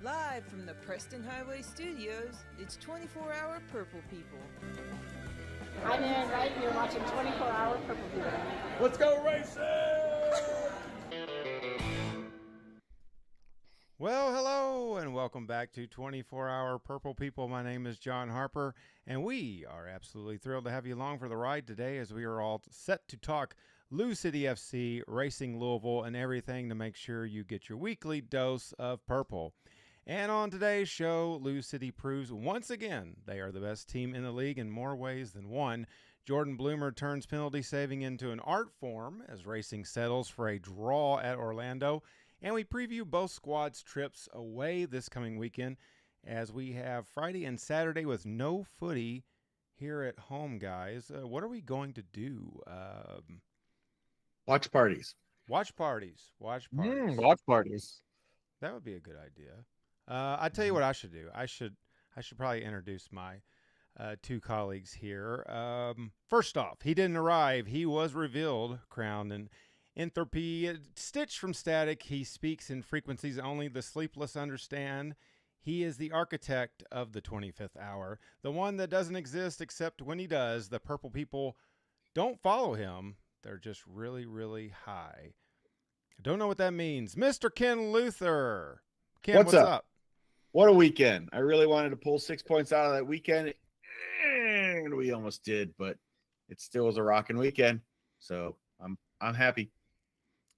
Live from the Preston Highway Studios, it's 24-Hour Purple People. I'm Arin Wright, and you're watching 24-Hour Purple People. Let's go racing! Well, hello, and welcome back to 24-Hour Purple People. My name is John Harper, and we are absolutely thrilled to have you along for the ride today as we are all set to talk LouCity FC, Racing Louisville, and everything to make sure you get your weekly dose of purple. And on today's show, LouCity proves once again they are the best team in the league in more ways than one. Jordan Bloomer turns penalty saving into an art form as Racing settles for a draw at Orlando. And we preview both squads' trips away this coming weekend as we have Friday and Saturday with no footy here at home, guys. What are we going to do? Watch parties. Watch parties. Watch parties. That would be a good idea. I tell you what I should do. I should probably introduce my two colleagues here. First off, he didn't arrive. He was revealed, crowned in entropy, stitched from static. He speaks in frequencies only the sleepless understand. He is the architect of the 25th hour, the one that doesn't exist except when he does. The purple people don't follow him. They're just really, really high. I don't know what that means. Mr. Ken Luther. Ken, what's up? What a weekend. I really wanted to pull 6 points out of that weekend, and we almost did, but it still was a rocking weekend. So I'm happy.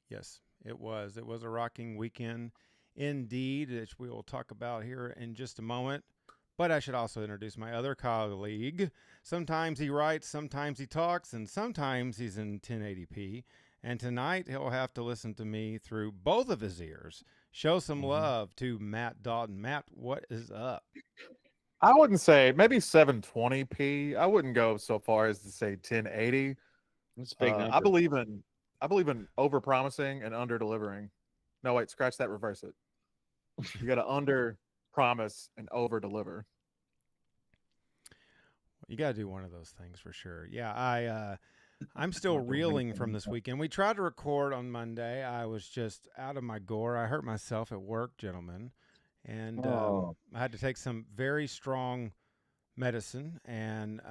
Yes, it was. It was a rocking weekend indeed, which we will talk about here in just a moment. But I should also introduce my other colleague. Sometimes he writes, sometimes he talks, and sometimes he's in 1080p. And tonight he'll have to listen to me through both of his ears. Show some love to Matt Dalton. Matt, what is up? I wouldn't say, maybe 720p. I wouldn't go so far as to say 1080. It's a big number. I believe in over promising and under delivering. No, wait, scratch that, reverse it. You got to under promise and over deliver. You got to do one of those things for sure. Yeah, I'm still reeling from this weekend. We tried to record on Monday. I was just out of my gore. I hurt myself at work, gentlemen, and I had to take some very strong medicine. And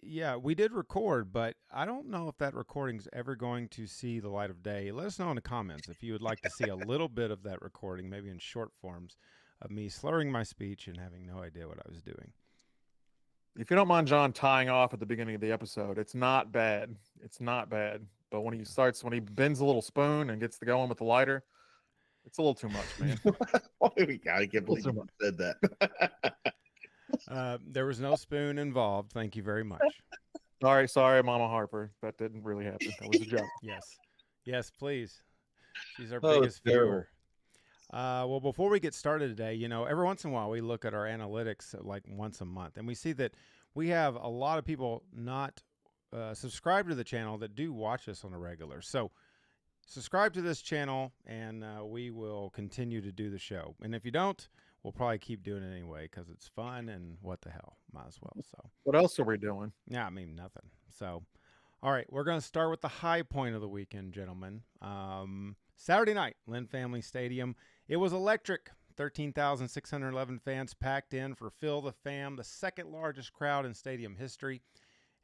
yeah, we did record, but I don't know if that recording's ever going to see the light of day. Let us know in the comments if you would like to see a little bit of that recording, maybe in short forms, of me slurring my speech and having no idea what I was doing. If you don't mind John tying off at the beginning of the episode, it's not bad. It's not bad. But when he bends a little spoon and gets to going with the lighter, it's a little too much, man. I can't believe you said that. There was no spoon involved. Thank you very much. Sorry, Mama Harper. That didn't really happen. That was a joke. Yes, please. She's our biggest terrible viewer. Well, before we get started today, every once in a while we look at our analytics like once a month, and we see that we have a lot of people not subscribed to the channel that do watch us on a regular. So subscribe to this channel, and we will continue to do the show. And if you don't, we'll probably keep doing it anyway because it's fun, and what the hell, might as well. So what else are we doing? Yeah, I mean, nothing. So, all right, we're going to start with the high point of the weekend, gentlemen. Saturday night, Lynn Family Stadium. It was electric. 13,611 fans packed in for Phil the Fam, the second largest crowd in stadium history.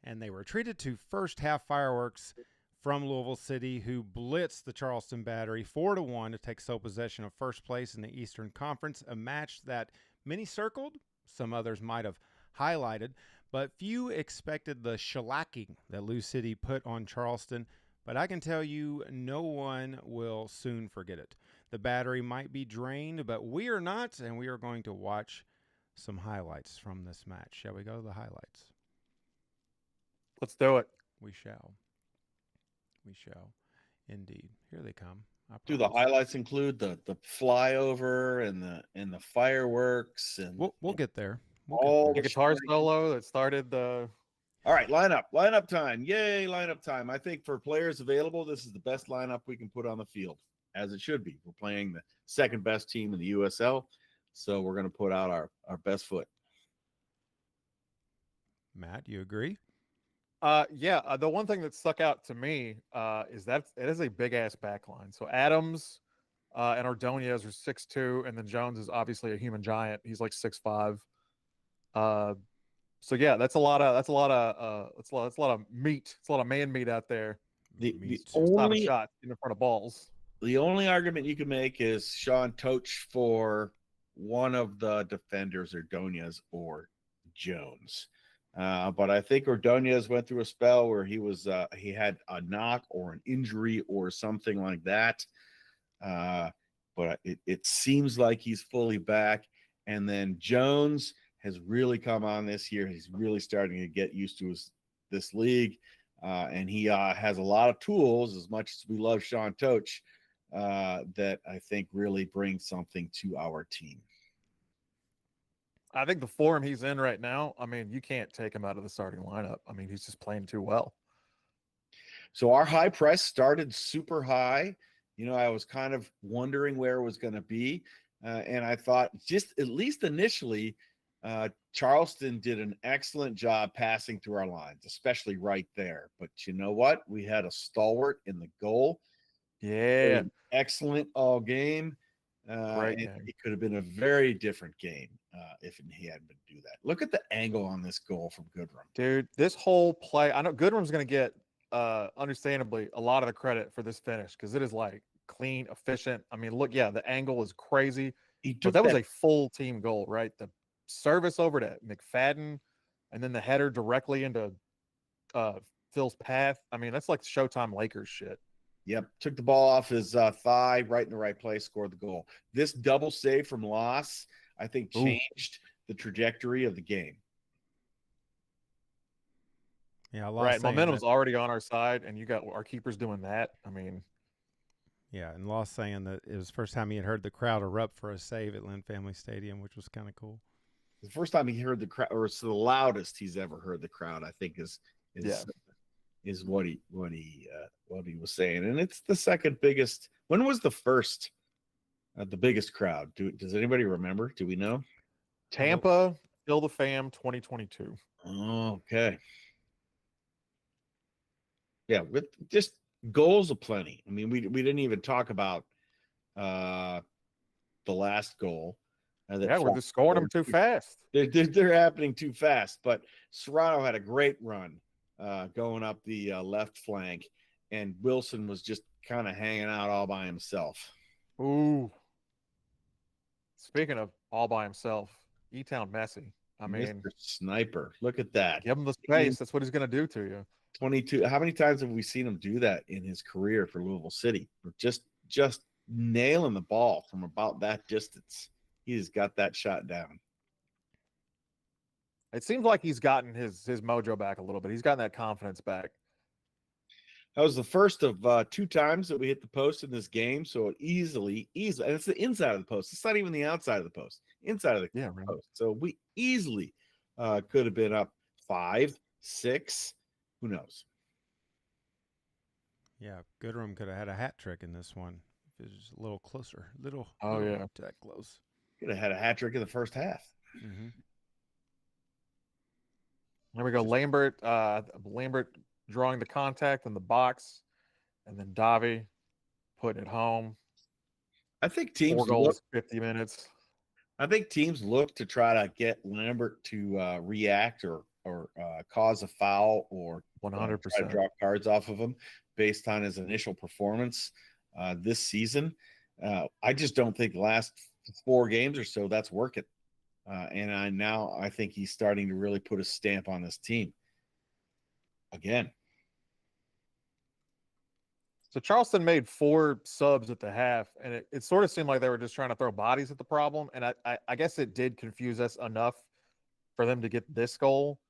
And they were treated to first half fireworks from Louisville City, who blitzed the Charleston Battery 4-1 to take sole possession of first place in the Eastern Conference, a match that many circled, some others might have highlighted, but few expected the shellacking that LouCity put on Charleston. But I can tell you, no one will soon forget it. The Battery might be drained, but we are not, and we are going to watch some highlights from this match. Shall we go to the highlights? Let's do it. We shall. We shall. Indeed. Here they come. Do the highlights include the flyover and the fireworks and we'll get there. All the guitar solo that started the. All right, lineup time. Yay, lineup time. I think for players available, this is the best lineup we can put on the field, as it should be. We're playing the second best team in the USL, so we're going to put out our best foot. Matt, you agree? Yeah. The one thing that stuck out to me is that it is a big ass back line. So Adams, and Ordonez are 6'2", and then Jones is obviously a human giant. He's like 6'5". So yeah, that's a lot of meat. It's a lot of man meat out there. The Stopping only shots in front of balls. the only argument you can make is Sean Toch for one of the defenders, Ordonez or Jones. But I think Ordonez went through a spell where he had a knock or an injury or something like that. But it seems like he's fully back. And then Jones has really come on this year. He's really starting to get used to this league. And he has a lot of tools, as much as we love Sean Toch, that I think really brings something to our team. I think the form he's in right now, I mean, you can't take him out of the starting lineup. I mean, he's just playing too well. So our high press started super high. You know, I was kind of wondering where it was going to be. And I thought just at least initially, Charleston did an excellent job passing through our lines, especially right there. But you know what? We had a stalwart in the goal. Yeah. Excellent all game. Great game. It could have been a very different game if he hadn't been do that. Look at the angle on this goal from Goodrum. Dude, this whole play, I know Goodrum's going to get, understandably, a lot of the credit for this finish because it is like clean, efficient. I mean, look, yeah, the angle is crazy. But that was a full team goal, right? The service over to McFadden and then the header directly into Phil's path. I mean, that's like Showtime Lakers shit. Yep. Took the ball off his thigh, right in the right place, scored the goal. This double save from Loss, I think, changed the trajectory of the game. Yeah, right. Momentum's already on our side, and you got our keepers doing that. I mean, yeah, and Loss saying that it was the first time he had heard the crowd erupt for a save at Lynn Family Stadium, which was kind of cool. The first time he heard the crowd, or it's the loudest he's ever heard the crowd, I think is what he was saying. And it's the second biggest. When was the first the biggest crowd? Does anybody remember? Do we know? Tampa, Fill the Fam 2022. Okay. Yeah, with just goals aplenty. I mean, we didn't even talk about the last goal. We're just scoring them too fast. They're happening too fast. But Serrano had a great run going up the left flank, and Wilson was just kind of hanging out all by himself. Ooh. Speaking of all by himself, E-Town Messi. I mean, Mr. Sniper. Look at that. Give him the space. That's what he's going to do to you. 22. How many times have we seen him do that in his career for Louisville City? Just nailing the ball from about that distance. He's got that shot down. It seems like he's gotten his mojo back a little bit. He's gotten that confidence back. That was the first of 2 times that we hit the post in this game. So easily, and it's the inside of the post. It's not even the outside of the post. Inside of the post. So we easily could have been up 5, 6. Who knows? Yeah, Goodrum could have had a hat trick in this one. If it was a little closer. That close. Could have had a hat trick in the first half. Mm-hmm. There we go. Lambert drawing the contact in the box, and then Davi putting it home. I think teams 4 goals, 50 minutes. I think teams look to try to get Lambert to react or cause a foul or 100% try to draw cards off of him based on his initial performance this season. I just don't think the last 4 games or so that's working. And I think he's starting to really put a stamp on this team again. So Charleston made 4 subs at the half, and it sort of seemed like they were just trying to throw bodies at the problem. And I guess it did confuse us enough for them to get this goal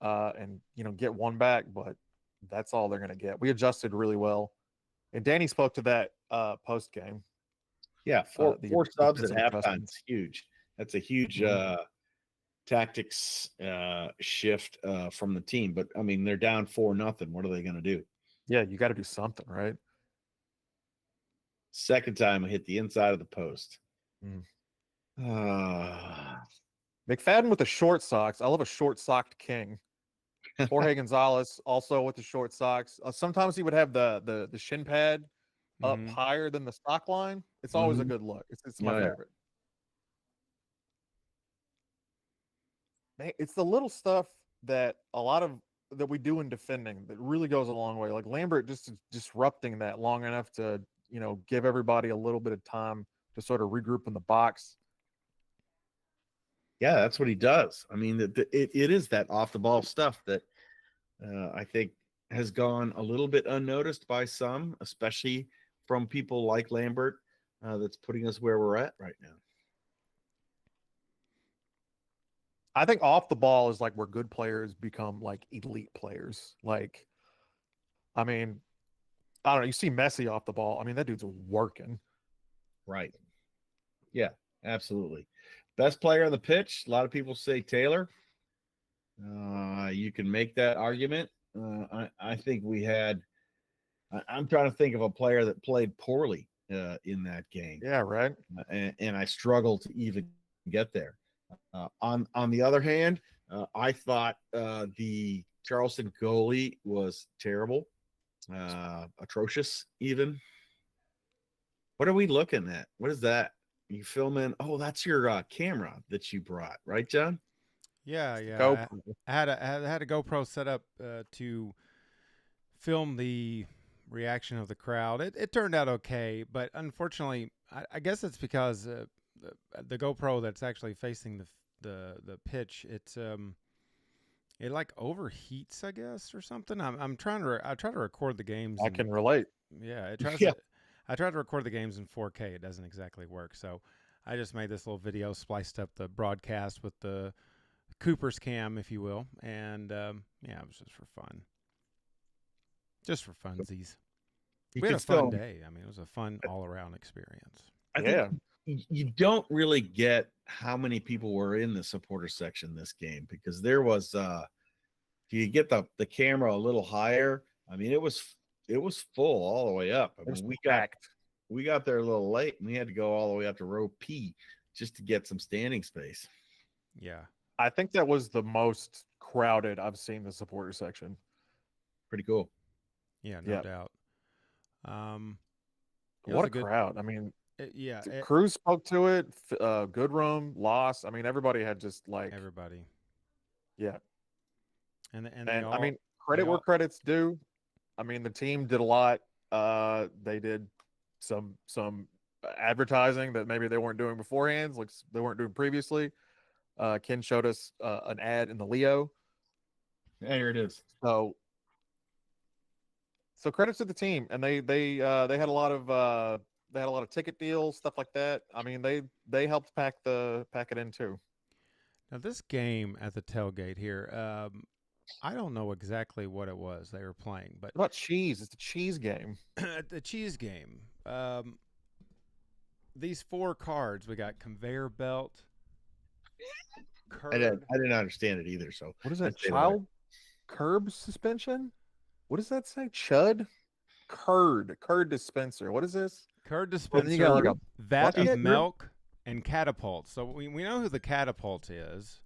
and, get 1 back, but that's all they're going to get. We adjusted really well. And Danny spoke to that post game. Yeah, 4 subs at halftime is huge. That's a huge tactics shift from the team. But, I mean, they're down 4-0. What are they going to do? Yeah, you got to do something, right? Second time I hit the inside of the post. McFadden with the short socks. I love a short-socked king. Jorge Gonzalez also with the short socks. Sometimes he would have the shin pad up Mhm. higher than the stock line, it's always a good look. It's my Oh, yeah. favorite. It's the little stuff that we do in defending that really goes a long way. Like Lambert just disrupting that long enough to, give everybody a little bit of time to sort of regroup in the box. Yeah, that's what he does. I mean, it is that off the ball stuff that I think has gone a little bit unnoticed by some, especially from people like Lambert, that's putting us where we're at right now. I think off the ball is like where good players become like elite players. Like, I mean, I don't know. You see Messi off the ball. I mean, that dude's working. Right. Yeah, absolutely. Best player on the pitch. A lot of people say Taylor. You can make that argument. I think we had. I'm trying to think of a player that played poorly in that game. Yeah, right. And I struggled to even get there. On the other hand, I thought the Charleston goalie was terrible, atrocious even. What are we looking at? What is that? You filming? Oh, that's your camera that you brought, right, John? Yeah. GoPro. I had a GoPro set up to film the reaction of the crowd. It turned out okay, but unfortunately, I guess it's because the GoPro that's actually facing the pitch, it like overheats, I guess, or something. I try to record the games. I can relate. Yeah, it tries Yeah. I tried to record the games in 4K. It doesn't exactly work. So I just made this little video, spliced up the broadcast with the Cooper's cam, if you will. And yeah, it was just for fun. Just for funsies. We had a fun day. I mean, it was a fun all-around experience. I think you don't really get how many people were in the supporter section this game, because there was if you get the camera a little higher, I mean, it was full all the way up. I mean, we got there a little late, and we had to go all the way up to row P just to get some standing space. Yeah. I think that was the most crowded I've seen the supporter section. Pretty cool. Yeah, no doubt. What a crowd. I mean, Cruz spoke to it. Goodrum, Loss. I mean, everybody had just like everybody. Yeah. And I mean, credit where credit's due. I mean, the team did a lot. They did some advertising that maybe they weren't doing beforehand, like they weren't doing previously. Ken showed us an ad in the Leo. Yeah, here it is. So credits to the team, and they had a lot of ticket deals, stuff like that. I mean, they helped pack it in too. Now this game at the tailgate here, I don't know exactly what it was they were playing, but what about cheese? It's a cheese game. The cheese game. These 4 cards, we got conveyor belt. I didn't understand it either. So what is that? Child curb suspension? What does that say? Chud? Curd dispenser. What is this? Curd dispenser. You got like a vat of milk and catapult. So we know who the catapult is.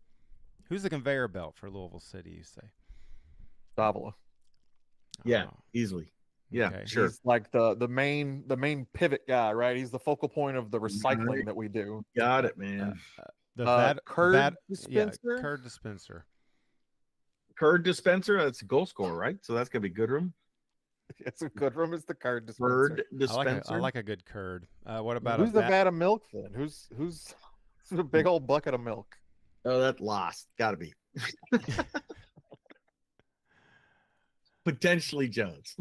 Who's the conveyor belt for Louisville City, you say? Davila. Yeah, easily. Yeah, okay. Sure. He's like the main pivot guy, right? He's the focal point of the recycling that we do. Got it, man. The curd dispenser? Yeah, curd dispenser. Curd dispenser, that's a goal scorer, right? So that's gonna be Goodrum. It's a Goodrum. It's the curd dispenser. Curd dispenser. I like a good curd. What about who's the vat of milk then? Who's a big old bucket of milk? Oh, that lost. Gotta be. Potentially Jones.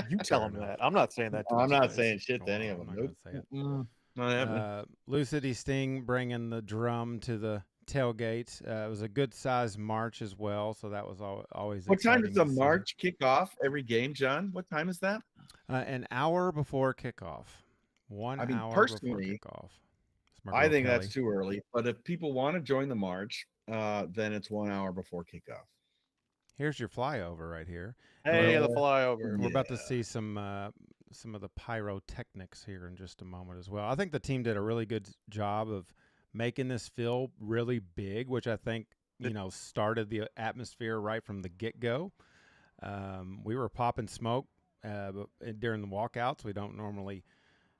You tell him that. I'm not saying that. I'm not saying shit to any of them. Nope. Not happening. LouCity Sting bringing the drum to the tailgate. It was a good sized march as well, so that was always. What time does the march kick off every game, John? What time is that? An hour before kickoff. 1 hour personally, before kickoff. I think that's too early. But if people want to join the march, then it's 1 hour before kickoff. Here's your flyover right here. Hey, the flyover. We're about to see some of the pyrotechnics here in just a moment as well. I think the team did a really good job of making this feel really big, which I think, started the atmosphere right from the get-go. We were popping smoke during the walkouts. We don't normally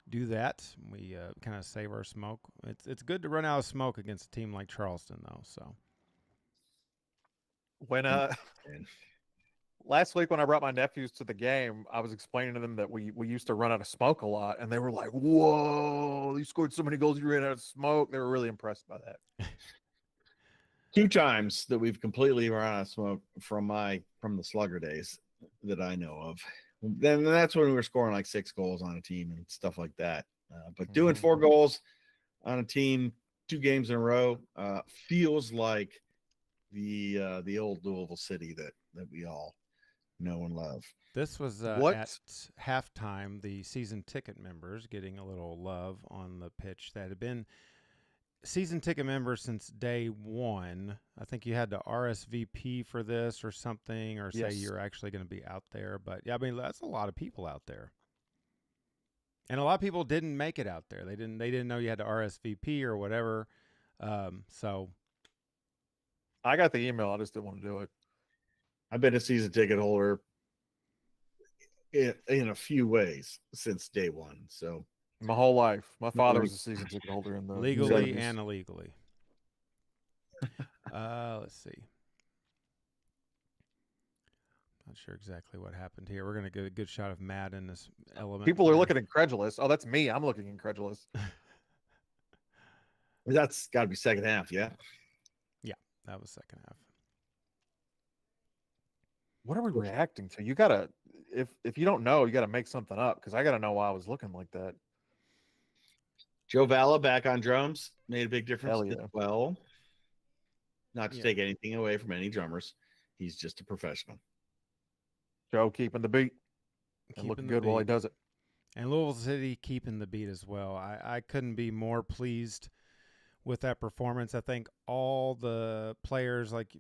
do that. We kind of save our smoke. It's good to run out of smoke against a team like Charleston, though. So When last week when I brought my nephews to the game, I was explaining to them that we used to run out of smoke a lot, and they were like, "Whoa, you scored so many goals, you ran out of smoke." They were really impressed by that. 2 times that we've completely run out of smoke from the Slugger days that I know of. Then that's when we were scoring like 6 goals on a team and stuff like that. But doing 4 goals on a team 2 games in a row feels like the old Louisville City that we all know and love. this was at halftime. The season ticket members getting a little love on the pitch that had been season ticket members since day one. I think you had to RSVP for this or something, or say you're actually going to be out there. But yeah, I mean, that's a lot of people out there. And a lot of people didn't make it out there. They didn't know you had to RSVP or whatever. So I got the email. I just didn't want to do it. I've been a season ticket holder in a few ways since day one. So My whole life. My father was a season ticket holder in the legally 70s. and illegally. Let's see. Not sure exactly what happened here. We're going to get a good shot of Matt in this element. People are looking incredulous. Oh, that's me. I'm looking incredulous. that's got to be second half, yeah. Yeah, that was second half. What are we reacting to? You gotta, if you don't know, you gotta make something up, because I gotta know why I was looking like that. Joe Valla back on drums made a big difference Hell yeah. as well. Not to take anything away from any drummers. He's just a professional. Joe keeping the beat and looking good while he does it. And Louisville City keeping the beat as well. I couldn't be more pleased with that performance. I think all the players, like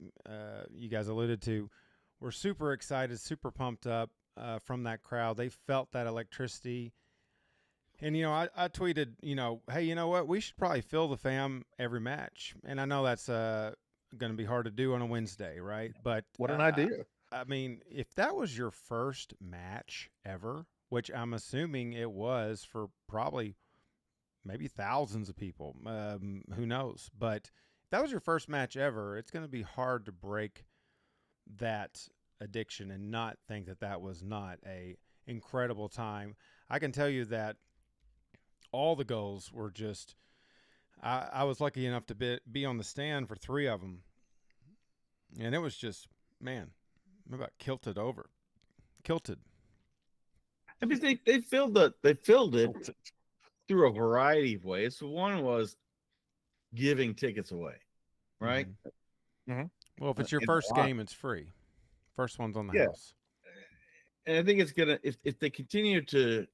you guys alluded to, were super excited, super pumped up from that crowd. They felt that electricity. And, I tweeted, hey, you know what? We should probably fill the fam every match. And I know that's going to be hard to do on a Wednesday, right? But what an idea. I mean, if that was your first match ever, which I'm assuming it was for probably maybe thousands of people, who knows? But if that was your first match ever, it's going to be hard to break that addiction and not think that that was not a incredible time. I can tell you that all the goals were just I was lucky enough to be on the stand for 3 of them, and it was just, man, about kilted. I mean, they filled it through a variety of ways. So one was giving tickets away, right? Mm-hmm. Well, if it's your first game, it's free. First one's on the house. And I think it's gonna, if they continue to,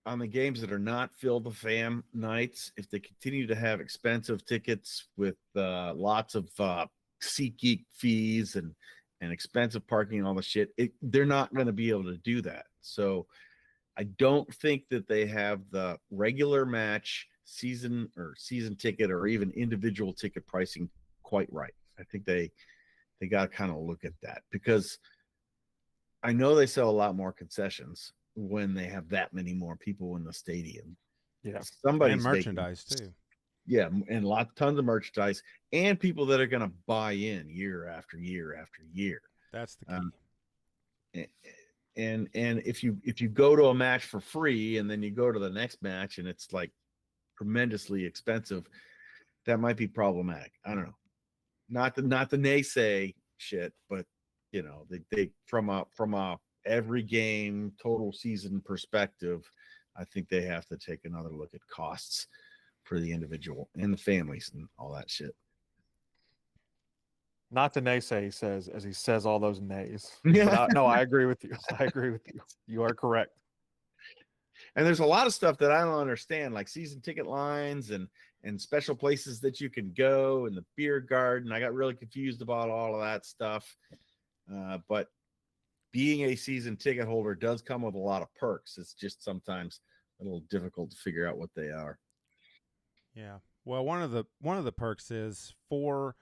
on the games that are not fill the fam nights, if they continue to have expensive tickets with lots of SeatGeek fees and expensive parking and all the shit, they're not going to be able to do that. So I don't think that they have the regular match season ticket or even individual ticket pricing quite right. I think they got to kind of look at that, because I know they sell a lot more concessions when they have that many more people in the stadium. Yeah. And merchandise too. Yeah. And tons of merchandise and people that are going to buy in year after year after year. That's the key. And if you go to a match for free and then you go to the next match and it's like tremendously expensive, that might be problematic. I don't know. Not the naysay shit, but they from a every game total season perspective, I think they have to take another look at costs for the individual and the families and all that shit. Not the naysay, he says, as he says all those nays. Yeah. No, I agree with you. I agree with you. You are correct. And there's a lot of stuff that I don't understand, like season ticket lines and special places that you can go and the beer garden. I got really confused about all of that stuff. But being a season ticket holder does come with a lot of perks. It's just sometimes a little difficult to figure out what they are. Yeah. Well, one of the perks is 4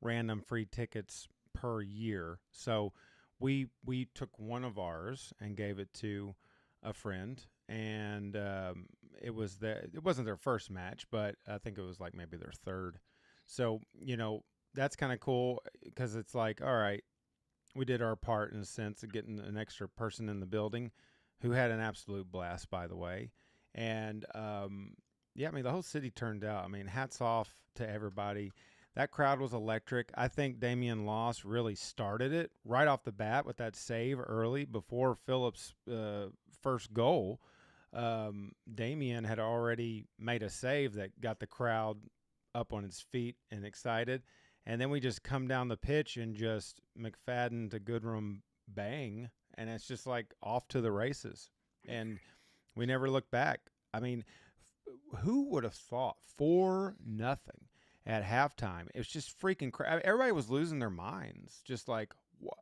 random free tickets per year. So we took one of ours and gave it to a friend, and it wasn't their first match, but I think it was like maybe their third. So that's kind of cool because it's like, all right, we did our part in a sense of getting an extra person in the building, who had an absolute blast, by the way, and yeah, I mean the whole city turned out. I mean, hats off to everybody. That crowd was electric. I think Damian Loss really started it right off the bat with that save early before Phillips' first goal. Damian had already made a save that got the crowd up on its feet and excited. And then we just come down the pitch and just McFadden to Goodrum bang. And it's just like off to the races. And we never looked back. I mean, who would have thought 4-0 at halftime? It was just freaking crazy. Everybody was losing their minds. Just like, what?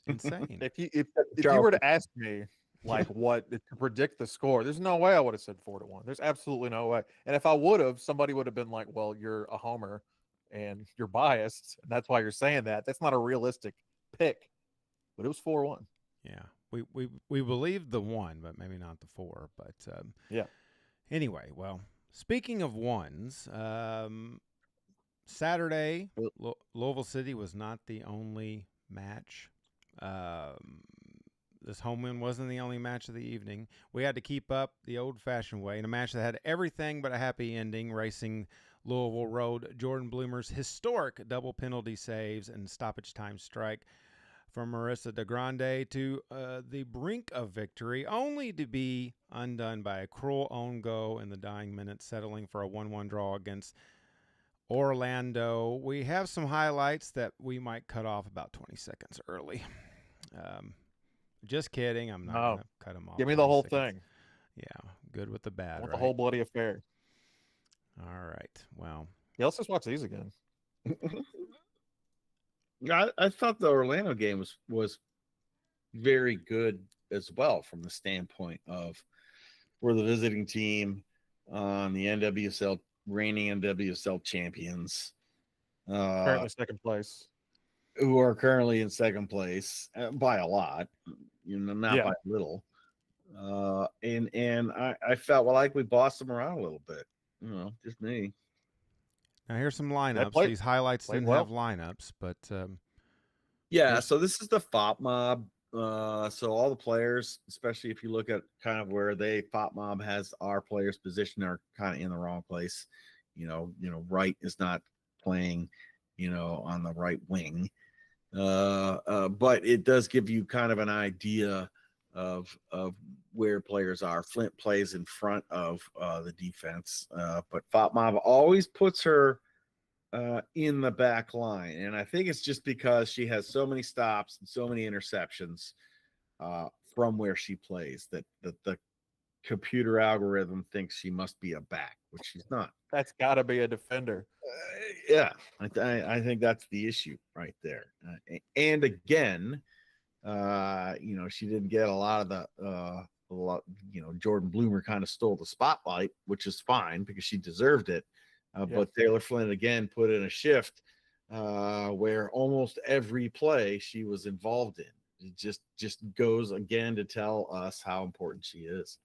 Insane. If you were to ask me, like, what to predict the score, there's no way I would have said 4-1. There's absolutely no way. And if I would have, somebody would have been like, well, you're a homer and you're biased, and that's why you're saying that. That's not a realistic pick. But it was 4-1. Yeah. We believed the 1, but maybe not the 4. But yeah. Anyway, well, speaking of ones, Saturday, Louisville City was not the only match. This home win wasn't the only match of the evening. We had to keep up the old-fashioned way in a match that had everything but a happy ending, racing Louisville Road. Jordan Bloomer's historic double penalty saves and stoppage time strike from Marissa DeGrande to the brink of victory, only to be undone by a cruel own goal in the dying minutes, settling for a 1-1 draw against Orlando. We have some highlights that we might cut off about 20 seconds early. Just kidding. I'm not going to cut them off. Give me the whole thing. Yeah, good with the bad, right? The whole bloody affair. All right. Well. Yeah, let's just watch these again. I thought the Orlando game was very good as well from the standpoint of we're the visiting team on the NWSL, reigning NWSL champions. Currently second place. Who are currently in second place by a lot, not by little. And I felt like we bossed them around a little bit. Just me. Now here's some lineups. These highlights didn't have lineups, but yeah. So this is the FOP mob. So all the players, especially if you look at kind of where FOP mob has our players positioned, are kind of in the wrong place. Wright is not playing, on the right wing. But it does give you kind of an idea of where players are. Flint plays in front of the defense, but Fatma always puts her in the back line, and I think it's just because she has so many stops and so many interceptions from where she plays that the computer algorithm thinks she must be a back, which she's not. That's got to be a defender. Yeah, I think that's the issue right there. And again, she didn't get a lot of Jordan Bloomer kind of stole the spotlight, which is fine because she deserved it. But Taylor Flynn again put in a shift where almost every play she was involved in. It just goes again to tell us how important she is.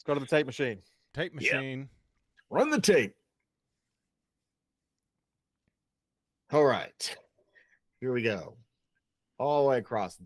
Go to the tape machine. Tape machine. Yeah. Run the tape. All right. Here we go. All the way across.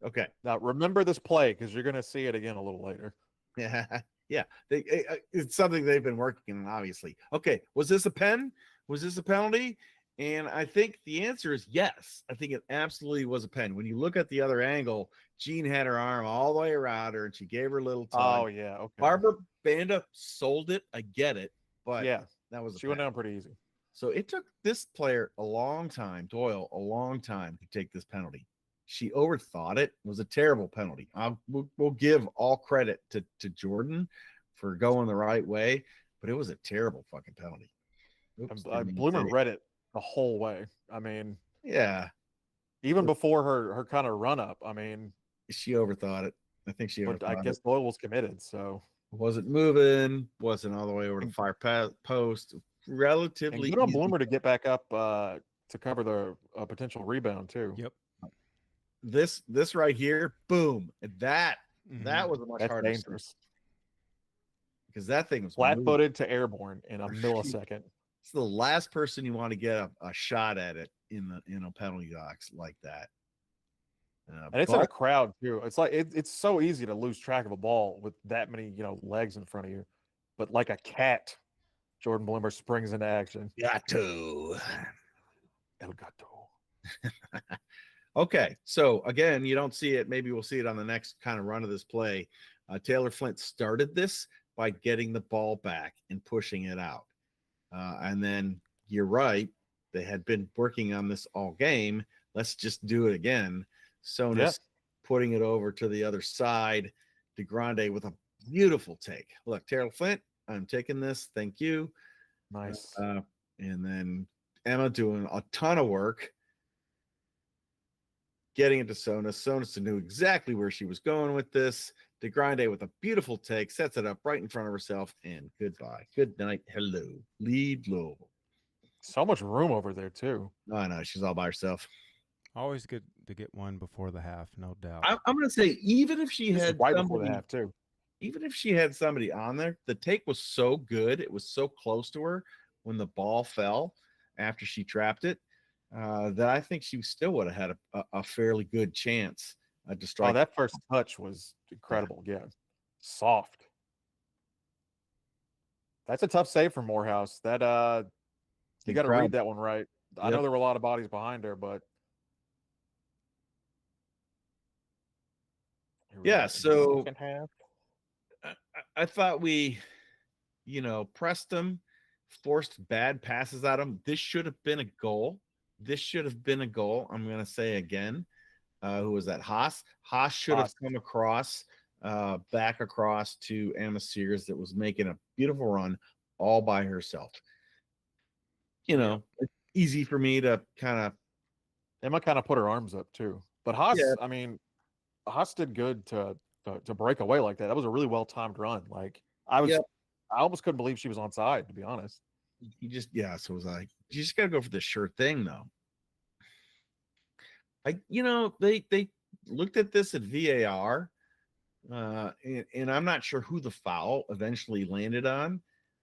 Okay. Now, remember this play because you're going to see it again a little later. Yeah. Yeah. It's something they've been working on, obviously. Okay. Was this a pen? Was this a penalty? And I think the answer is yes. I think it absolutely was a pen. When you look at the other angle, Jean had her arm all the way around her, and she gave her a little tug. Oh, yeah. Okay. Barbara Banda sold it. I get it. But yeah, that was she went down pretty easy. So it took this player a long time, Doyle, a long time to take this penalty. She overthought it. It was a terrible penalty. We'll give all credit to Jordan for going the right way, but it was a terrible fucking penalty. Bloomer read it the whole way. I mean, yeah. Even before her kind of run up, I mean, she overthought it. I think she overthought it. I guess Doyle was committed, so wasn't moving, wasn't all the way over to far post. Relatively good on Bloomer to get back up to cover the potential rebound too. Yep. This right here, boom. That Mhm. was a much That's harder dangerous. because that thing was moving. Flat-footed to airborne in a millisecond. It's the last person you want to get a shot at it in a penalty box like that. And it's in a crowd too. It's like it's so easy to lose track of a ball with that many, legs in front of you. But like a cat, Jordan Blimmer springs into action. Gato. El gato. Okay, so again, you don't see it. Maybe we'll see it on the next kind of run of this play. Taylor Flint started this by getting the ball back and pushing it out. And then you're right. They had been working on this all game. Let's just do it again. Sonis putting it over to the other side. DeGrande with a beautiful take. Look, Taylor Flint, I'm taking this. Thank you. Nice. And then Emma doing a ton of work. Getting into Sonis. Sonis knew exactly where she was going with this. DeGrande with a beautiful take, sets it up right in front of herself, and goodbye. Good night. Hello. Lead Louisville. So much room over there, too. Oh, no, she's all by herself. Always good to get one before the half, no doubt. I'm going to say, even if she had right somebody, before the half, too. Even if she had somebody on there, the take was so good. It was so close to her when the ball fell after she trapped it. That I think she still would have had a fairly good chance to strike. Oh, that first touch was incredible. Yeah. Soft. That's a tough save for Morehouse. That you got to read that one right. I know there were a lot of bodies behind her, but yeah. So I thought we, pressed them, forced bad passes at them. This should have been a goal. I'm going to say again. Who was that? Haas. Haas should have come across, back across to Emma Sears that was making a beautiful run all by herself. It's easy for me to Emma kind of put her arms up too. But Haas, Haas did good to break away like that. That was a really well-timed run. Like I almost couldn't believe she was onside, to be honest. So was I. You just got to go for the sure thing, though. They looked at this at VAR, and I'm not sure who the foul eventually landed on.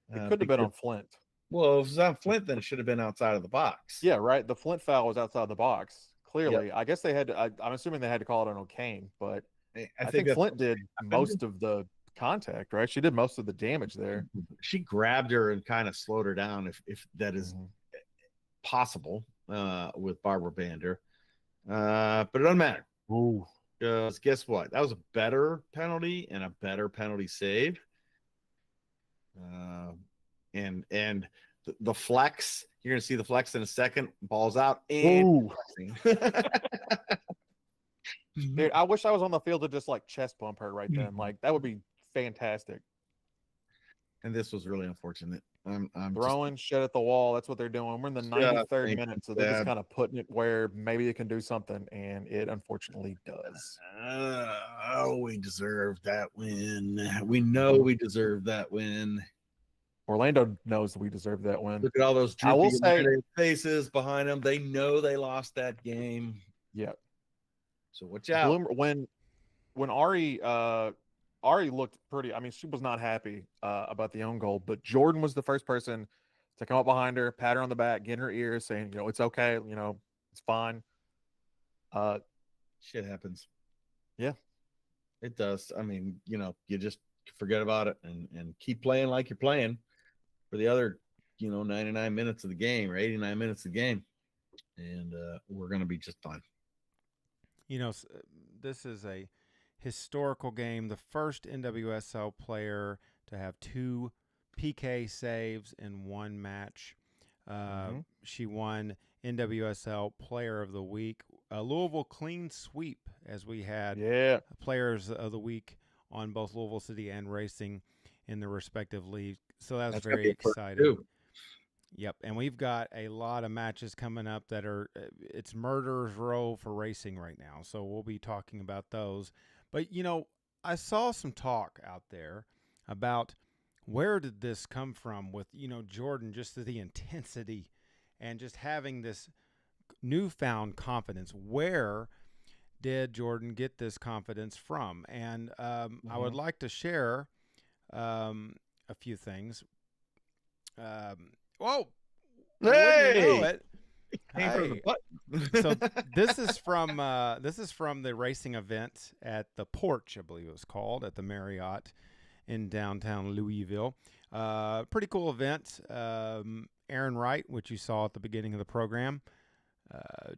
It could have been on Flint. Well, if it was on Flint, then it should have been outside of the box. Yeah, right. The Flint foul was outside the box. Clearly, I guess they had. I'm assuming they had to call it an O'Kane, but I think Flint did most of the contact. Right, she did most of the damage there. She grabbed her and kind of slowed her down, if that is possible, with Barbara Bander. But it doesn't matter. Ooh. Because guess what? That was a better penalty and a better penalty save. And the flex, you're gonna see the flex in a second. Ball's out. And dude, I wish I was on the field to just like chest bump her right then. Like that would be fantastic. And this was really unfortunate. I'm throwing shit at the wall. That's what they're doing. We're in the 93rd minute, so they're just kind of putting it where maybe it can do something, and it unfortunately does. We deserve that win. We know we deserve that win. Orlando knows we deserve that win. Look at all those faces behind them. They know they lost that game. Yeah. So watch out. When Ari looked pretty. I mean, she was not happy about the own goal, but Jordan was the first person to come up behind her, pat her on the back, get in her ear, saying, it's okay, it's fine. Shit happens. Yeah, it does. I mean, you just forget about it and keep playing like you're playing for the other, 99 minutes of the game or 89 minutes of the game, and we're gonna be just fine. This is a historical game, the first NWSL player to have 2 PK saves in one match. She won NWSL Player of the Week, a Louisville clean sweep, as we had Players of the Week on both Louisville City and Racing in the respective leagues. So that's very exciting. Yep, and we've got a lot of matches coming up that it's murderer's row for Racing right now, so we'll be talking about those. But, I saw some talk out there about where did this come from with, Jordan, just the intensity and just having this newfound confidence. Where did Jordan get this confidence from? And I would like to share a few things. Whoa! Wouldn't you know it? Came from the button. So this is from the racing event at the Porch, I believe it was called, at the Marriott in downtown Louisville. Pretty cool event. Arin Wright, which you saw at the beginning of the program,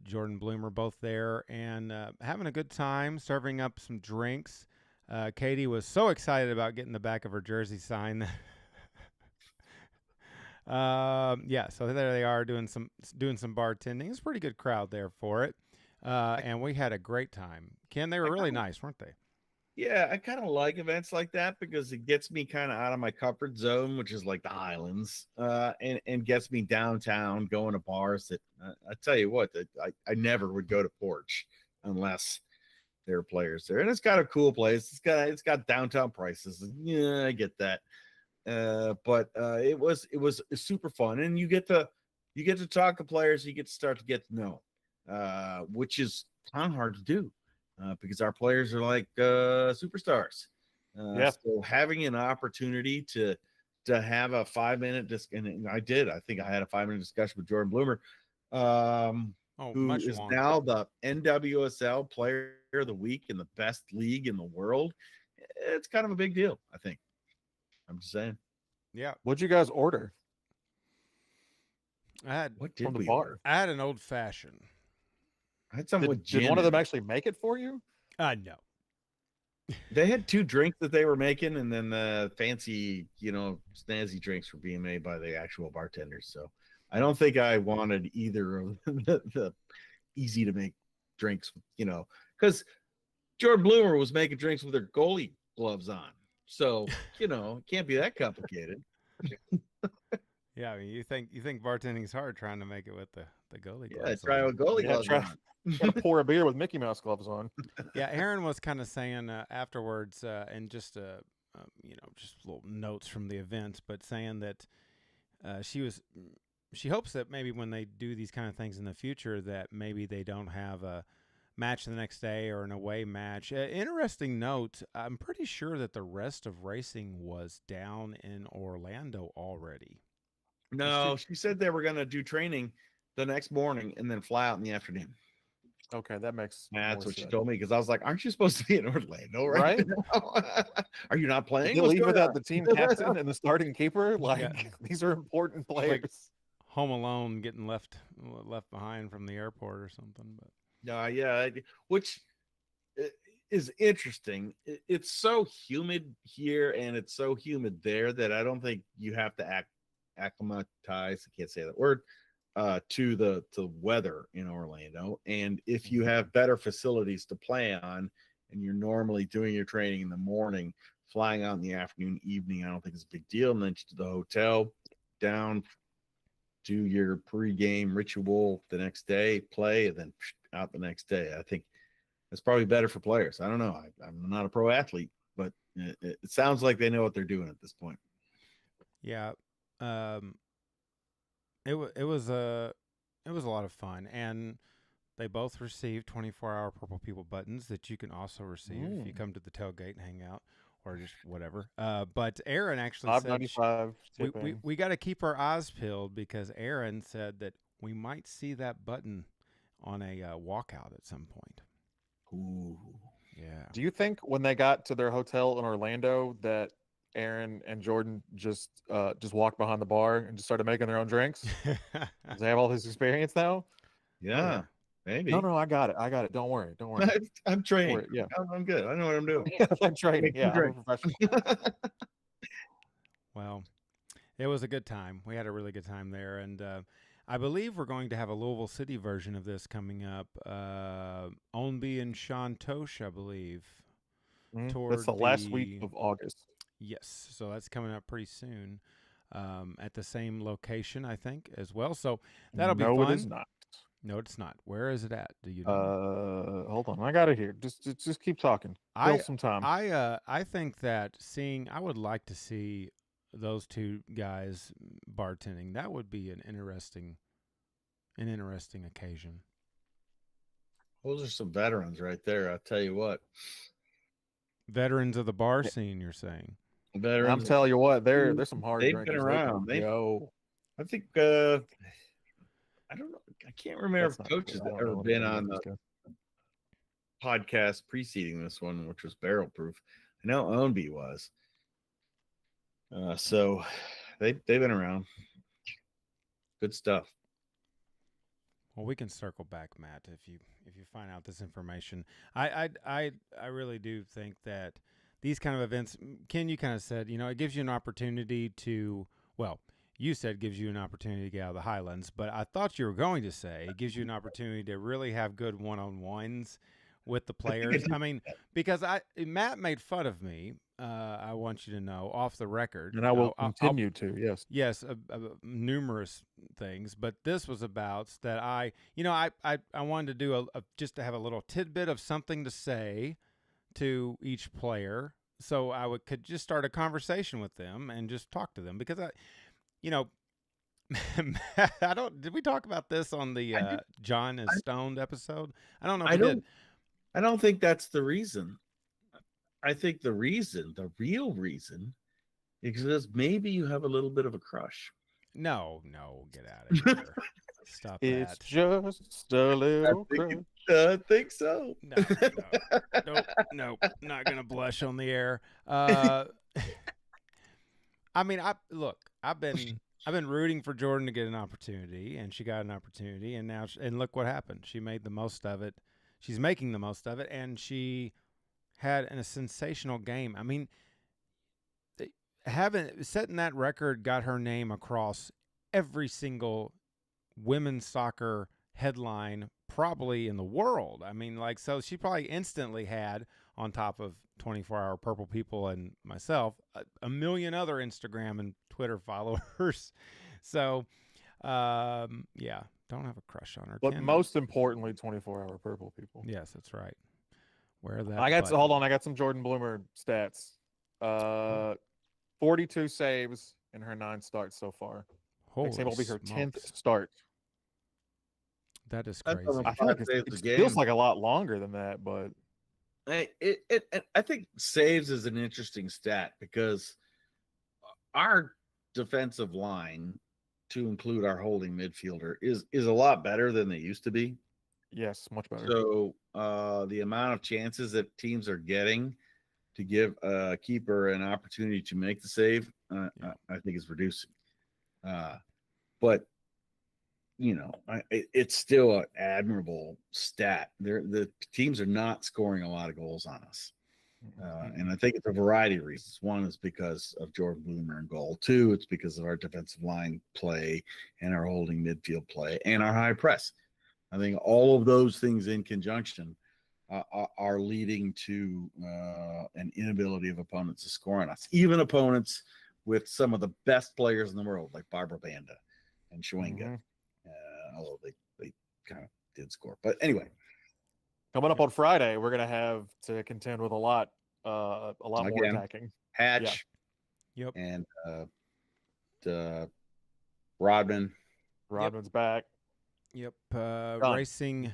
Jordan Bloomer, both there, and having a good time, serving up some drinks. Katie was so excited about getting the back of her jersey signed. So there they are doing some bartending. It's a pretty good crowd there for it. And we had a great time. Ken, they were really nice, weren't they? Yeah, I kind of like events like that because it gets me kind of out of my comfort zone, which is like the Highlands, and gets me downtown, going to bars that I tell you what, that I never would go to Porch unless there are players there. And it's got a cool place. It's got downtown prices. Yeah, I get that. But it was super fun, and you get to talk to players. You get to start to get to know, which is kind of hard to do. Because our players are like superstars. So having an opportunity to have a 5-minute and I think I had a 5-minute discussion with Jordan Bloomer, who is longer. now the NWSL Player of the Week in the best league in the world. It's kind of a big deal, I think. I'm just saying. Yeah. What'd you guys order? What did from the we bar? order? I had an old fashioned. I had something with gin. Did one of them actually make it for you? No. They had 2 drinks that they were making, and then the fancy, snazzy drinks were being made by the actual bartenders. So I don't think I wanted either of the easy to make drinks, because Jordan Bloomer was making drinks with her goalie gloves on. So, it can't be that complicated. Yeah, I mean, you think bartending is hard, trying to make it with the goalie gloves. Yeah, try with goalie gloves on. Gotta pour a beer with Mickey Mouse gloves on. Yeah, Arin was kind of saying afterwards, and just just little notes from the event, but saying that she hopes that maybe when they do these kind of things in the future, that maybe they don't have a match the next day or an away match. Interesting note, I'm pretty sure that the rest of racing was down in Orlando already. No, she said they were going to do training the next morning and then fly out in the afternoon. Okay, that makes That's what sense. she told me, because I was like, aren't you supposed to be in Orlando right now? Are you not playing? Did they leave without the team captain and the starting keeper? These are important players. Like Home Alone getting left behind from the airport or something. But yeah, which is interesting. It's so humid here and it's so humid there that I don't think you have to acclimatize. I can't say that word. To the weather in Orlando. And if you have better facilities to play on, and you're normally doing your training in the morning, flying out in the afternoon, evening, I don't think it's a big deal. And then to the hotel, down, do your pregame ritual the next day, play, and then out the next day. I think that's probably better for players. I don't know. I'm not a pro athlete, but it sounds like they know what they're doing at this point. Yeah. It was a lot of fun, and they both received 24-hour Purple People buttons that you can also receive if you come to the tailgate and hang out, or just whatever. But Arin actually said we got to keep our eyes peeled, because Arin said that we might see that button on a walkout at some point. Ooh, yeah. Do you think when they got to their hotel in Orlando that Arin and Jordan just walked behind the bar and just started making their own drinks? Does they have all this experience now? Yeah, maybe. No, I got it. Don't worry. I'm trained. Yeah, I'm good. I know what I'm doing. I'm trained. Yeah, I'm a professional. Well, it was a good time. We had a really good time there, and I believe we're going to have a Louisville City version of this coming up. Ownby and Sean Tosh, I believe. That's the last week of August. Yes, so that's coming up pretty soon, at the same location, I think, as well. So that'll be fun. No, it is not. No, it's not. Where is it at? Do you know? Hold on, I got it here. Just keep talking. Kill some time. I think that I would like to see those two guys bartending. That would be an interesting occasion. Those are some veterans right there. I'll tell you what. Veterans of the bar scene, you're saying? Veterans. I'm telling you what, there's some hard they've drinkers. been around. I think I don't know. I can't remember if coaches have ever been on the podcast preceding this one, which was Barrel Proof. I know Ownby was. So they've been around. Good stuff. Well, we can circle back, Matt, if you find out this information. I really do think that these kind of events, Ken, you kind of said, it gives you an opportunity to, well, you said gives you an opportunity to get out of the Highlands, but I thought you were going to say it gives you an opportunity to really have good one-on-ones with the players. I mean, because Matt made fun of me. I want you to know off the record, and I will continue to. Yes, yes, numerous things, but this was about that. I wanted to do just to have a little tidbit of something to say to each player, so I could just start a conversation with them and just talk to them because I don't. Did we talk about this on the John is Stoned episode? I don't know. If we did. I don't think that's the reason. I think the real reason, is because maybe you have a little bit of a crush. No, get out of here. Stop that. It's just a little crush. I think so. No, not gonna blush on the air. I mean, I've been rooting for Jordan to get an opportunity, and she got an opportunity, and now and look what happened. She made the most of it. She's making the most of it, and she had a sensational game. I mean, setting that record got her name across every single women's soccer headline probably in the world. I mean, so she probably instantly had, on top of 24-hour Purple people and myself, a million other Instagram and Twitter followers. So, yeah, don't have a crush on her. But most importantly, 24-hour Purple people. Yes, that's right. Where that? Hold on. I got some Jordan Bloomer stats. 42 saves in her 9 starts so far. Next game will be her 10th start. That is crazy. I feel like it feels like a lot longer than that, but I think saves is an interesting stat because our defensive line, to include our holding midfielder, is a lot better than they used to be. Yes, much better. So the amount of chances that teams are getting to give a keeper an opportunity to make the save, I think is reducing. But it's still an admirable stat. The teams are not scoring a lot of goals on us. And I think it's a variety of reasons. One is because of Jordan Bloomer and goal. 2, it's because of our defensive line play and our holding midfield play and our high press. I think all of those things in conjunction are leading to an inability of opponents to score on us. Even opponents with some of the best players in the world, like Barbara Banda and Schwenga, although they kind of did score. But anyway. Coming up on Friday, we're going to have to contend with a lot more attacking. Hatch. Yeah. Yep. And Rodman. Rodman's back. Yep. Racing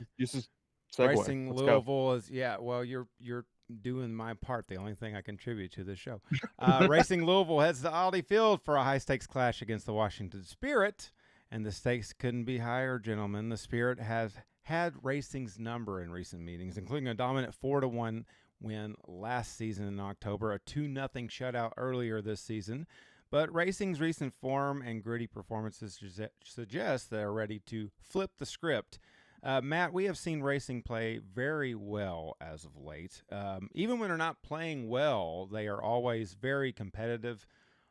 Louisville is well, you're doing my part. The only thing I contribute to this show. Racing Louisville heads to Aldi Field for a high stakes clash against the Washington Spirit, and the stakes couldn't be higher, gentlemen. The Spirit has had Racing's number in recent meetings, including a dominant 4-1 win last season in October, a 2-0 shutout earlier this season. But Racing's recent form and gritty performances suggest they're ready to flip the script. Matt, we have seen Racing play very well as of late. Even when they're not playing well, they are always very competitive.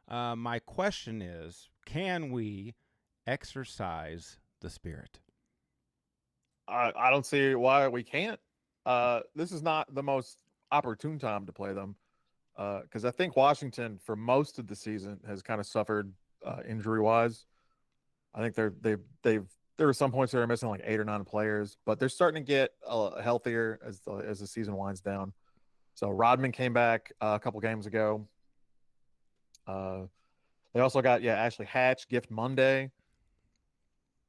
My question is, can we exercise the Spirit? I don't see why we can't. This is not the most opportune time to play them because I think Washington, for most of the season, has kind of suffered injury-wise. I think there were some points they were missing like 8 or 9 players, but they're starting to get healthier as the season winds down. So Rodman came back a couple games ago. They also got Ashley Hatch, Gift Monday.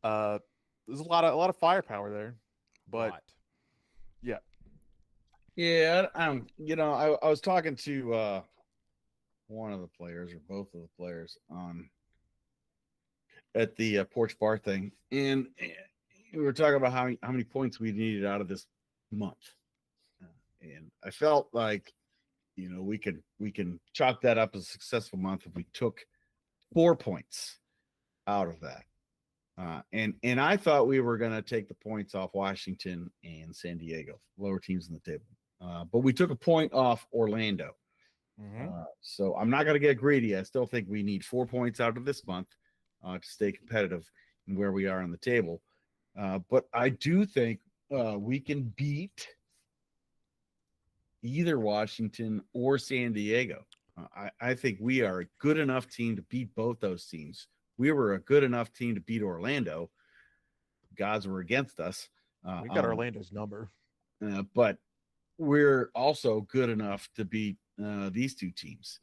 There's a lot of firepower there, but Yeah. Yeah, I was talking to one of the players or both of the players on at the porch bar thing, and we were talking about how many points we needed out of this month, and I felt like we can chalk that up as a successful month if we took 4 points out of that. And I thought we were going to take the points off Washington and San Diego, lower teams in the table. But we took a point off Orlando. So I'm not going to get greedy. I still think we need 4 points out of this month to stay competitive in where we are on the table. But I do think we can beat either Washington or San Diego. I think we are a good enough team to beat both those teams. We were a good enough team to beat Orlando. Gods were against us. We got Orlando's number. But we're also good enough to beat these two teams.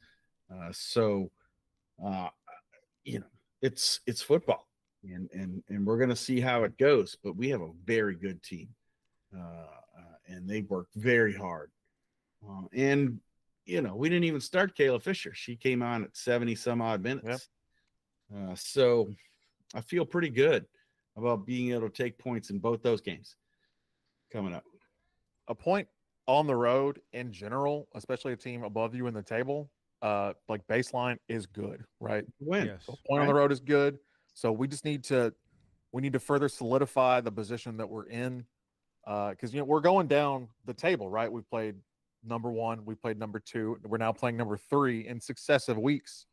It's football, and we're going to see how it goes. But we have a very good team, and they work very hard. And we didn't even start Kayla Fisher. She came on at 70 some odd minutes. Yep. So I feel pretty good about being able to take points in both those games coming up. A point on the road in general, especially a team above you in the table, like baseline is good, right? Win. Yes. So a point on the road is good. So we just need to further solidify the position that we're in. Because we're going down the table, right? We played number 1, we played number 2, we're now playing number 3 in successive weeks.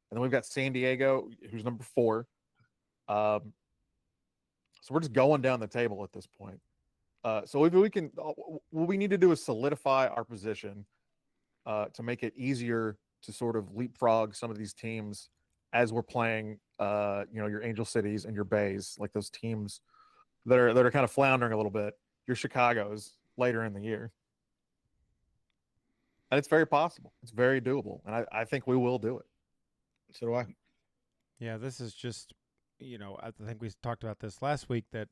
And then we've got San Diego, who's number 4. So we're just going down the table at this point. So if we can, what we need to do is solidify our position to make it easier to sort of leapfrog some of these teams as we're playing, your Angel Cities and your Bays, like those teams that are kind of floundering a little bit. Your Chicago's later in the year. And it's very possible. It's very doable. And I think we will do it. So do I. Yeah, this is just, I think we talked about this last week, that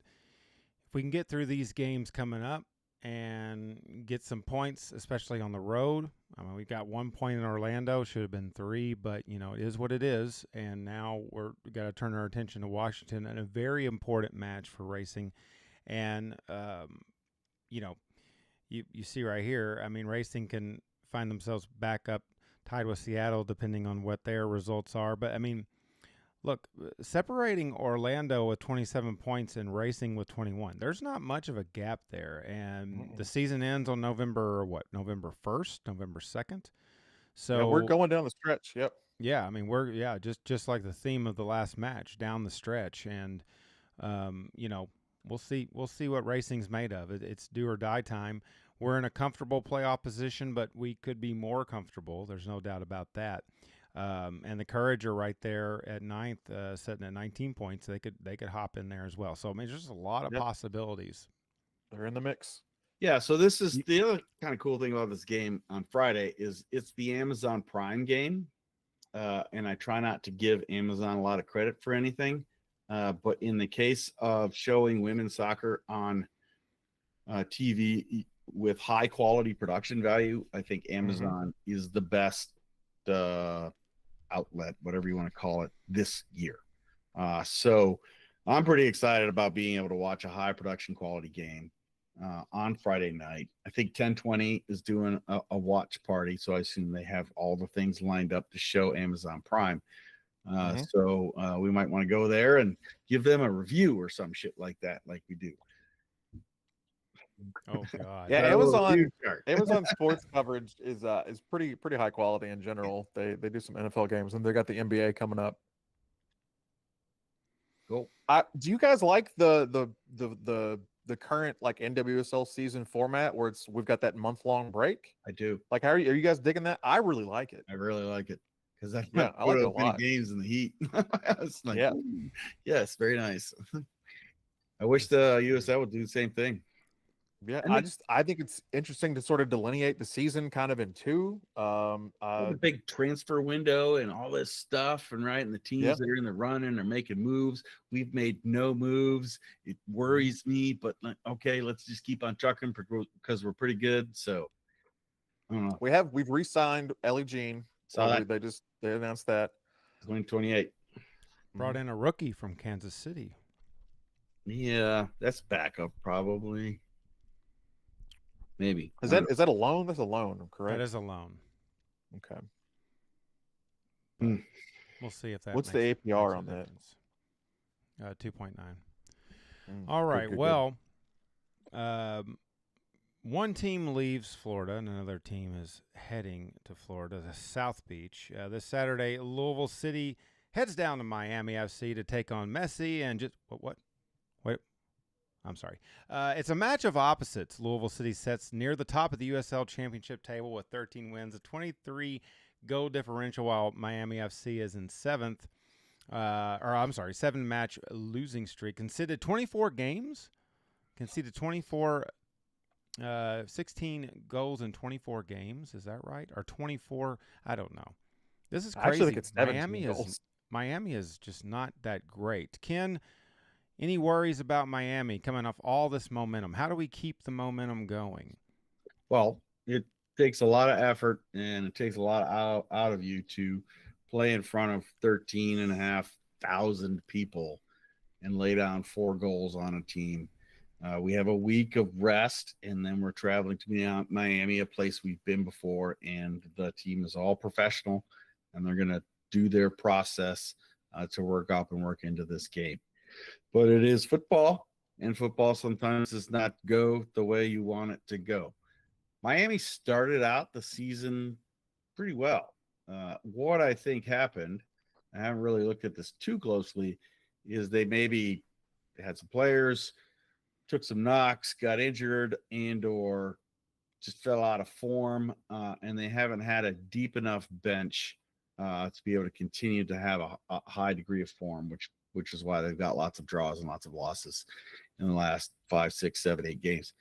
if we can get through these games coming up and get some points, especially on the road. I mean, we got 1 point in Orlando, should have been 3, but, it is what it is. And now we got to turn our attention to Washington and a very important match for Racing. And, you see right here, I mean, Racing can find themselves back up tied with Seattle, depending on what their results are. But, I mean, look, separating Orlando with 27 points and Racing with 21, there's not much of a gap there. And the season ends on November 1st, November 2nd. So yeah, we're going down the stretch. Yep. Yeah, I mean, we're just like the theme of the last match, down the stretch. And, we'll see what Racing's made of. It's do or die time. We're in a comfortable playoff position, but we could be more comfortable. There's no doubt about that. And the Courage are right there at 9th, sitting at 19 points. They could hop in there as well. So I mean, there's just a lot of possibilities. They're in the mix. Yeah. So this is the other kind of cool thing about this game on Friday is it's the Amazon Prime game, and I try not to give Amazon a lot of credit for anything, but in the case of showing women's soccer on TV with high quality production value, I think Amazon is the best outlet, whatever you want to call it, this year. So I'm pretty excited about being able to watch a high production quality game on Friday night. I think 1020 is doing a watch party, so I assume they have all the things lined up to show Amazon Prime. So we might want to go there and give them a review or some shit like that, like we do. Oh God! Yeah, Amazon sports coverage is pretty high quality in general. They do some NFL games, and they got the NBA coming up. Cool. Do you guys like the current like NWSL season format where we've got that month-long break? I do. Like, are you guys digging that? I really like it. I really like it because I like it a lot. Games in the heat. It's like, yeah, yes, very nice. I wish the USL would do the same thing. Yeah, And I think it's interesting to sort of delineate the season kind of in two. the big transfer window and all this stuff, and right, and the teams Yeah. that are in the run and are making moves. We've made no moves. It worries me, but okay, let's just keep on trucking because we're pretty good. So I don't know. We've re-signed Ellie Jean. Saw that They announced that. 2028. Brought in a rookie from Kansas City. Yeah, that's backup probably. Maybe. Is that a loan? That's a loan, correct? That is a loan. Okay. We'll see if that. What's makes, the APR makes on that? 2.9. Mm, All right. good. Well, one team leaves Florida, and another team is heading to Florida, the South Beach. This Saturday, Louisville City heads down to Miami FC to take on Messi and just what? Wait, I'm sorry. It's a match of opposites. Louisville City sits near the top of the USL Championship table with 13 wins, a 23 goal differential, while Miami FC is in seventh. 7-match losing streak. Conceded 24 games. 16 goals in 24 games. Is that right? Or 24? I don't know. This is crazy. I actually think it's 17 goals. Miami is just not that great. Ken, any worries about Miami coming off all this momentum? How do we keep the momentum going? Well, it takes a lot of effort and it takes a lot out of you to play in front of 13,500 people and lay down 4 goals on a team. We have a week of rest, and then we're traveling to Miami, a place we've been before, and the team is all professional, and they're going to do their process to work up and work into this game. But it is football, and football sometimes does not go the way you want it to go. Miami started out the season pretty well. What I think happened, I haven't really looked at this too closely, is they had some players, took some knocks, got injured, and or just fell out of form, and they haven't had a deep enough bench to be able to continue to have a high degree of form, which is why they've got lots of draws and lots of losses in the last 5, 6, 7, 8 games.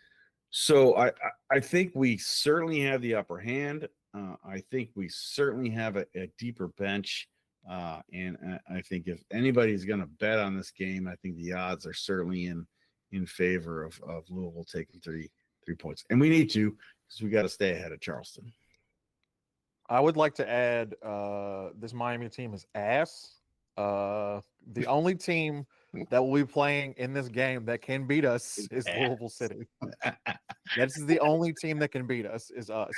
So I think we certainly have the upper hand. I think we certainly have a deeper bench. And I think if anybody's going to bet on this game, I think the odds are certainly in favor of Louisville taking 3 points. And we need to, because we got to stay ahead of Charleston. I would like to add this Miami team is ass. The only team that will be playing in this game that can beat us is Louisville City. This is the only team that can beat us is us.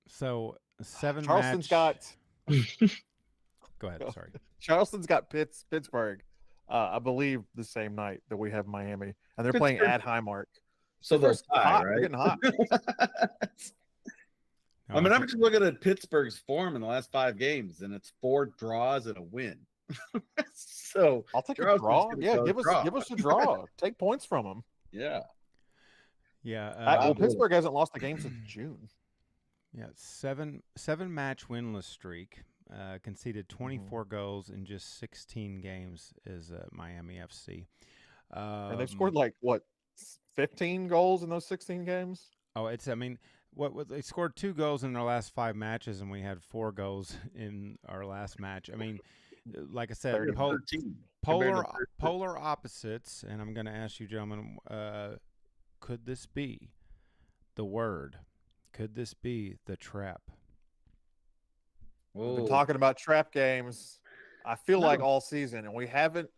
So 7 Charleston's match... got Go ahead, sorry. Charleston's got Pittsburgh, I believe the same night that we have Miami, and they're playing at Highmark. So they're hot, right? They're getting hot. I mean, I'm just looking at Pittsburgh's form in the last 5 games, and it's 4 draws and a win. So I'll take a draw. Yeah, give us a draw. Take points from them. Yeah. Yeah. Pittsburgh hasn't lost a game since June. Yeah, 7-match winless streak. Conceded 24 goals in just 16 games is Miami FC. And they've scored 15 goals in those 16 games? Oh, what they scored 2 goals in their last 5 matches, and we had 4 goals in our last match. I mean, like I said, polar opposites. And I'm going to ask you, gentlemen, could this be the word? Could this be the trap? We've been talking about trap games. I feel like all season, and we haven't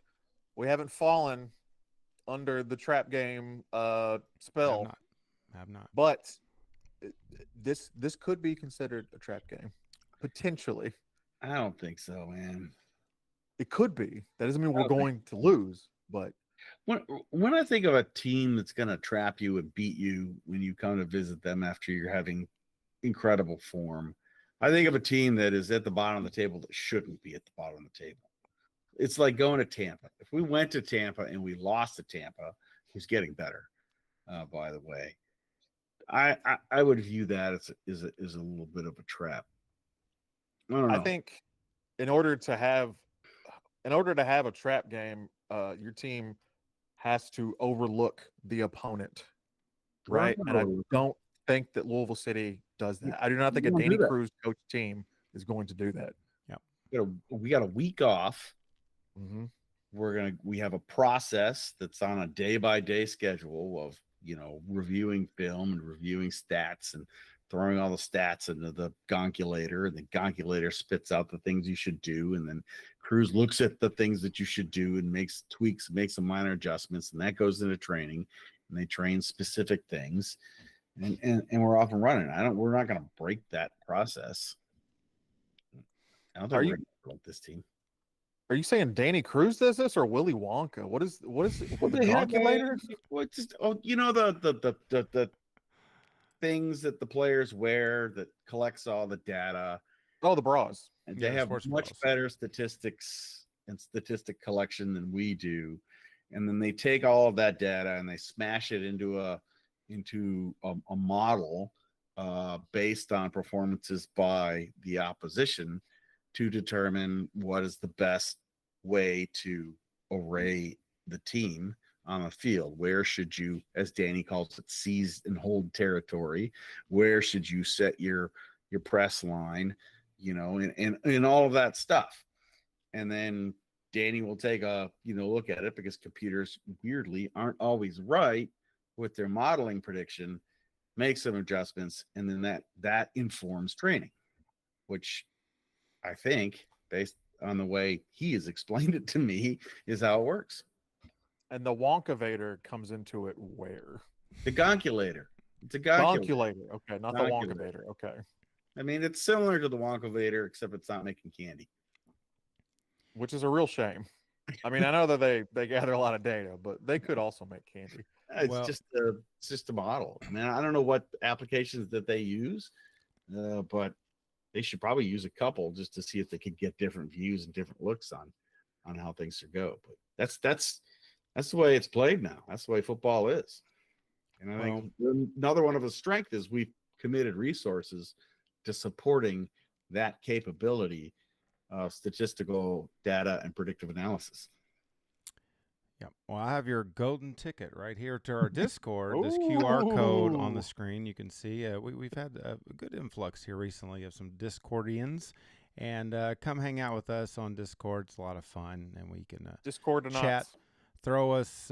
fallen under the trap game spell. Have not. But this could be considered a trap game, potentially. I don't think so, man. It could be. That doesn't mean we're going to lose, but when I think of a team that's going to trap you and beat you when you come to visit them after you're having incredible form, I think of a team that is at the bottom of the table that shouldn't be at the bottom of the table. It's like going to Tampa. If we went to Tampa and we lost to Tampa, who's getting better, by the way, I would view that as a little bit of a trap. I don't know. I think in order to have a trap game, your team has to overlook the opponent. right? And I Bro. don't think that Louisville City does that. I do not think a don't do Danny that. Cruz coach team is going to do that. We got a week off. Mm-hmm. We have a process that's on a day-by-day schedule of, reviewing film and reviewing stats and throwing all the stats into the gonculator, and the gonculator spits out the things you should do, and then Cruz looks at the things that you should do and makes tweaks, makes some minor adjustments, and that goes into training, and they train specific things, and we're off and running. We're not going to break that process. I don't think we're going to break this team. Are you saying Danny Cruz does this or Willy Wonka? What is the gonculator? The things that the players wear that collects all the data. Oh, the bras. And they have much better statistics and statistic collection than we do. And then they take all of that data and they smash it into a model based on performances by the opposition to determine what is the best way to array the team on the field. Where should you, as Danny calls it, seize and hold territory? Where should you set your press line? And all of that stuff. And then Danny will take a look at it, because computers weirdly aren't always right with their modeling prediction, make some adjustments, and then that informs training, which I think, based on the way he has explained it to me, is how it works. And the Wonkavator comes into it where? The gonculator. It's a gonculator. Okay, not the Wonkavator. Okay. I mean, it's similar to the Wonkavator, except it's not making candy. Which is a real shame. I mean, I know that they gather a lot of data, but they could also make candy. It's just a model. I mean, I don't know what applications that they use, but they should probably use a couple just to see if they could get different views and different looks on how things should go. But that's the way it's played now. That's the way football is. And I think another one of the strengths is we've committed resources to supporting that capability of statistical data and predictive analysis. Yeah. Well, I have your golden ticket right here to our Discord. This QR code on the screen. You can see we've had a good influx here recently of some Discordians, and come hang out with us on Discord. It's a lot of fun, and we can Discord chat, throw us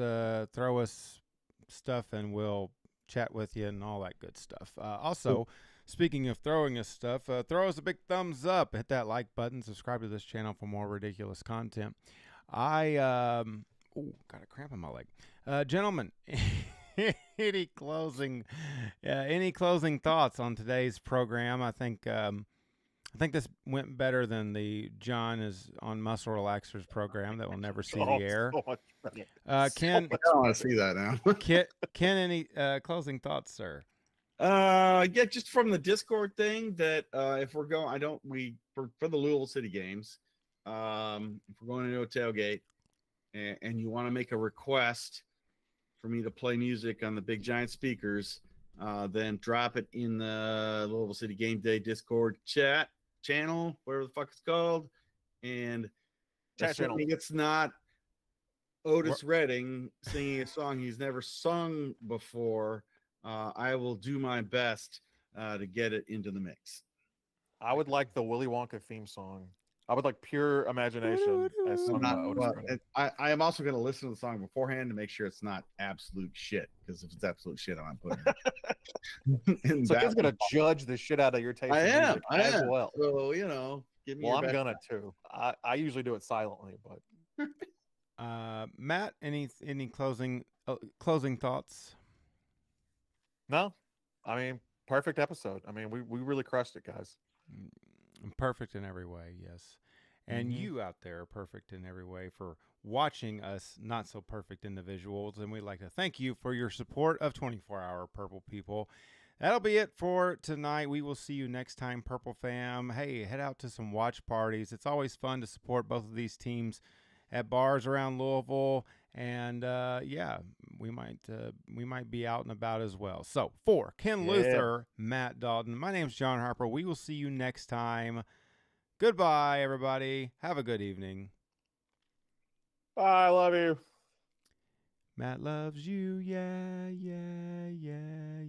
stuff, and we'll chat with you and all that good stuff. Also, speaking of throwing us stuff, throw us a big thumbs up, hit that like button, subscribe to this channel for more ridiculous content. Got a cramp in my leg. Gentlemen, any closing thoughts on today's program? I think this went better than the John is on Muscle Relaxers program that will never see the air. Ken, I don't want to see that now. Ken, any closing thoughts, sir? Yeah, just from the Discord thing, that if we're going, for the Louisville City games, if we're going to do a tailgate and you want to make a request for me to play music on the big giant speakers, then drop it in the Louisville City Game Day Discord chat channel, whatever the fuck it's called, and assuming it's not Otis Redding singing a song he's never sung before, I will do my best to get it into the mix. I would like the Willy Wonka theme song. I would like Pure Imagination as sung by Otis Redding. I am also going to listen to the song beforehand to make sure it's not absolute shit, because if it's absolute shit, I'm not putting it. So he's going to judge the shit out of your taste. I am. Well. So, give me I'm going to too. I usually do it silently, but Matt, any closing thoughts? No, I mean, perfect episode. I mean, we really crushed it, guys. Perfect in every way, yes. And you out there are perfect in every way for watching us, not so perfect individuals. And we'd like to thank you for your support of 24-Hour Purple People. That'll be it for tonight. We will see you next time, Purple Fam. Hey, head out to some watch parties. It's always fun to support both of these teams at bars around Louisville. And we might be out and about as well. So for Ken Luther, Matt Dalton, my name's John Harper. We will see you next time. Goodbye, everybody. Have a good evening. Bye. I love you. Matt loves you. Yeah, yeah, yeah.